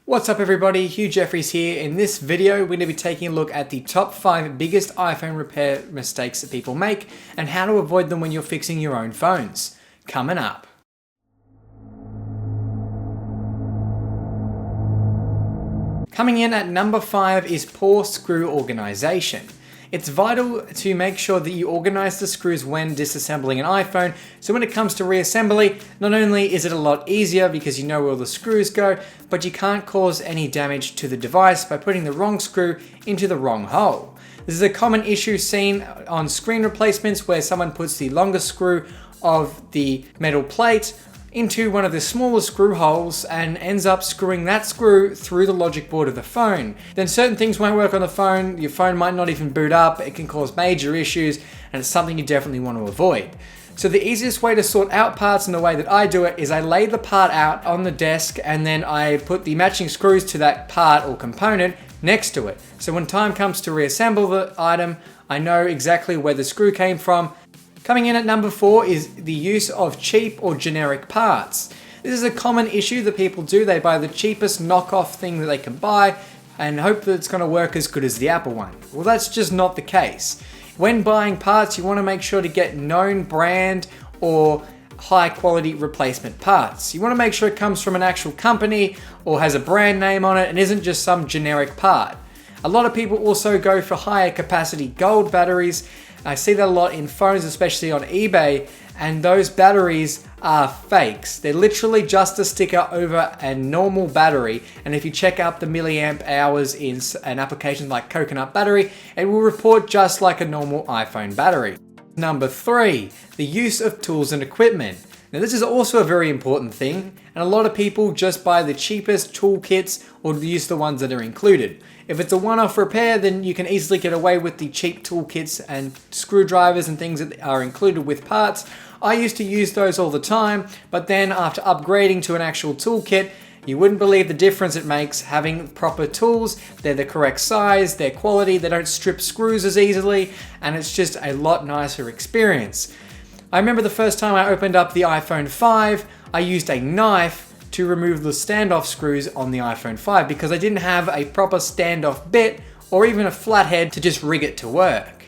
What's up everybody, Hugh Jeffries here. In this video, we're going to be taking a look at the top 5 biggest iPhone repair mistakes that people make and how to avoid them when you're fixing your own phones. Coming up. Coming in at number 5 is poor screw organization. It's vital to make sure that you organize the screws when disassembling an iPhone, so when it comes to reassembly, not only is it a lot easier because you know where all the screws go, but you can't cause any damage to the device by putting the wrong screw into the wrong hole. This is a common issue seen on screen replacements where someone puts the longest screw of the metal plate into one of the smaller screw holes and ends up screwing that screw through the logic board of the phone. Then certain things won't work on the phone, your phone might not even boot up, it can cause major issues, and it's something you definitely want to avoid. So the easiest way to sort out parts in the way that I do it is I lay the part out on the desk and then I put the matching screws to that part or component next to it. So when time comes to reassemble the item, I know exactly where the screw came from. Coming in at number 4 is the use of cheap or generic parts. This is a common issue that people do. They buy the cheapest knockoff thing that they can buy and hope that it's going to work as good as the Apple one. Well, that's just not the case. When buying parts, you want to make sure to get known brand or high quality replacement parts. You want to make sure it comes from an actual company or has a brand name on it and isn't just some generic part. A lot of people also go for higher capacity gold batteries. I see that a lot in phones, especially on eBay, and those batteries are fakes. They're literally just a sticker over a normal battery, and if you check out the milliamp hours in an application like Coconut Battery, it will report just like a normal iPhone battery. Number 3, the use of tools and equipment. Now this is also a very important thing, and a lot of people just buy the cheapest toolkits or use the ones that are included. If it's a one-off repair, then you can easily get away with the cheap toolkits and screwdrivers and things that are included with parts. I used to use those all the time, but then after upgrading to an actual toolkit, you wouldn't believe the difference it makes having proper tools. They're the correct size, they're quality, they don't strip screws as easily, and it's just a lot nicer experience. I remember the first time I opened up the iPhone 5, I used a knife to remove the standoff screws on the iPhone 5 because I didn't have a proper standoff bit or even a flathead to just rig it to work.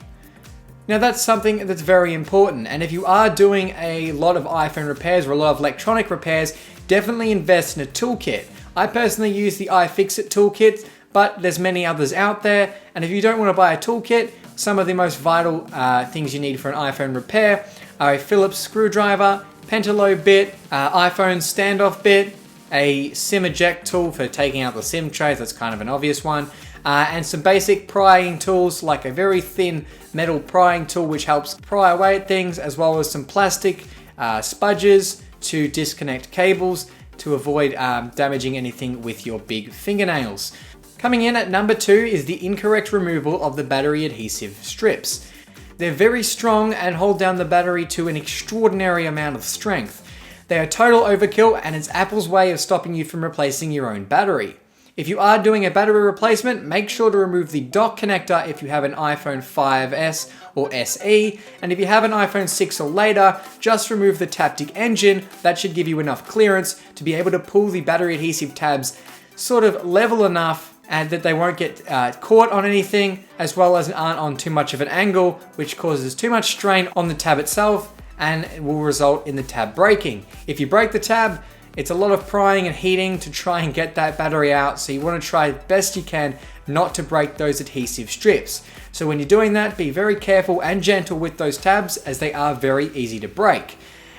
Now that's something that's very important, and if you are doing a lot of iPhone repairs or a lot of electronic repairs, definitely invest in a toolkit. I personally use the iFixit toolkit, but there's many others out there, and if you don't want to buy a toolkit, some of the most vital things you need for an iPhone repair are a Phillips screwdriver, Pentalow bit, iPhone standoff bit, a SIM eject tool for taking out the SIM trays, that's kind of an obvious one, and some basic prying tools like a very thin metal prying tool which helps pry away at things, as well as some plastic spudges to disconnect cables to avoid damaging anything with your big fingernails. Coming in at number 2 is the incorrect removal of the battery adhesive strips. They're very strong and hold down the battery to an extraordinary amount of strength. They are total overkill, and it's Apple's way of stopping you from replacing your own battery. If you are doing a battery replacement, make sure to remove the dock connector if you have an iPhone 5S or SE, and if you have an iPhone 6 or later, just remove the Taptic engine. That should give you enough clearance to be able to pull the battery adhesive tabs sort of level enough and that they won't get caught on anything, as well as aren't on too much of an angle, which causes too much strain on the tab itself and it will result in the tab breaking. If you break the tab, it's a lot of prying and heating to try and get that battery out, so you want to try best you can not to break those adhesive strips. So when you're doing that, be very careful and gentle with those tabs as they are very easy to break.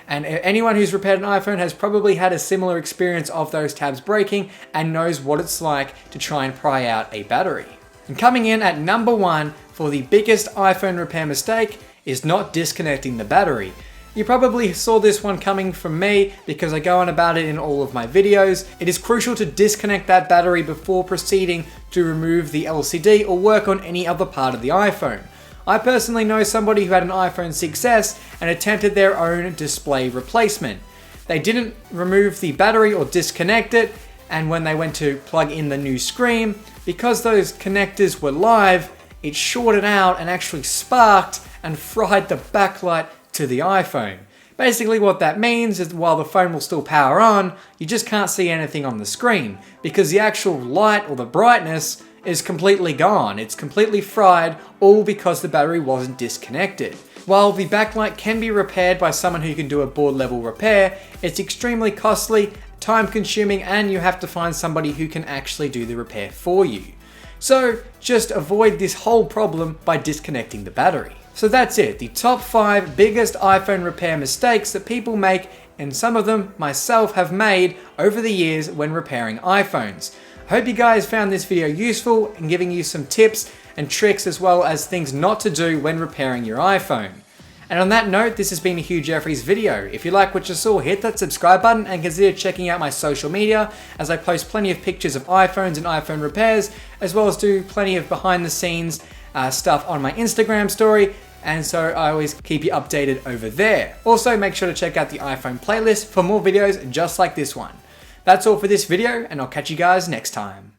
And anyone who's repaired an iPhone has probably had a similar experience of those tabs breaking and knows what it's like to try and pry out a battery. And coming in at number 1 for the biggest iPhone repair mistake is not disconnecting the battery. You probably saw this one coming from me because I go on about it in all of my videos. It is crucial to disconnect that battery before proceeding to remove the LCD or work on any other part of the iPhone. I personally know somebody who had an iPhone 6S and attempted their own display replacement. They didn't remove the battery or disconnect it, and when they went to plug in the new screen, because those connectors were live, it shorted out and actually sparked and fried the backlight to the iPhone. Basically what that means is while the phone will still power on, you just can't see anything on the screen because the actual light or the brightness is completely gone. It's completely fried, all because the battery wasn't disconnected. While the backlight can be repaired by someone who can do a board level repair, it's extremely costly, time consuming, and you have to find somebody who can actually do the repair for you. So just avoid this whole problem by disconnecting the battery. So that's it, the top 5 biggest iPhone repair mistakes that people make, and some of them myself have made over the years when repairing iPhones. I hope you guys found this video useful and giving you some tips and tricks as well as things not to do when repairing your iPhone. And on that note, this has been a Hugh Jeffries video. If you like what you saw, hit that subscribe button and consider checking out my social media as I post plenty of pictures of iPhones and iPhone repairs, as well as do plenty of behind the scenes stuff on my Instagram story. And so I always keep you updated over there. Also, make sure to check out the iPhone playlist for more videos just like this one. That's all for this video, and I'll catch you guys next time.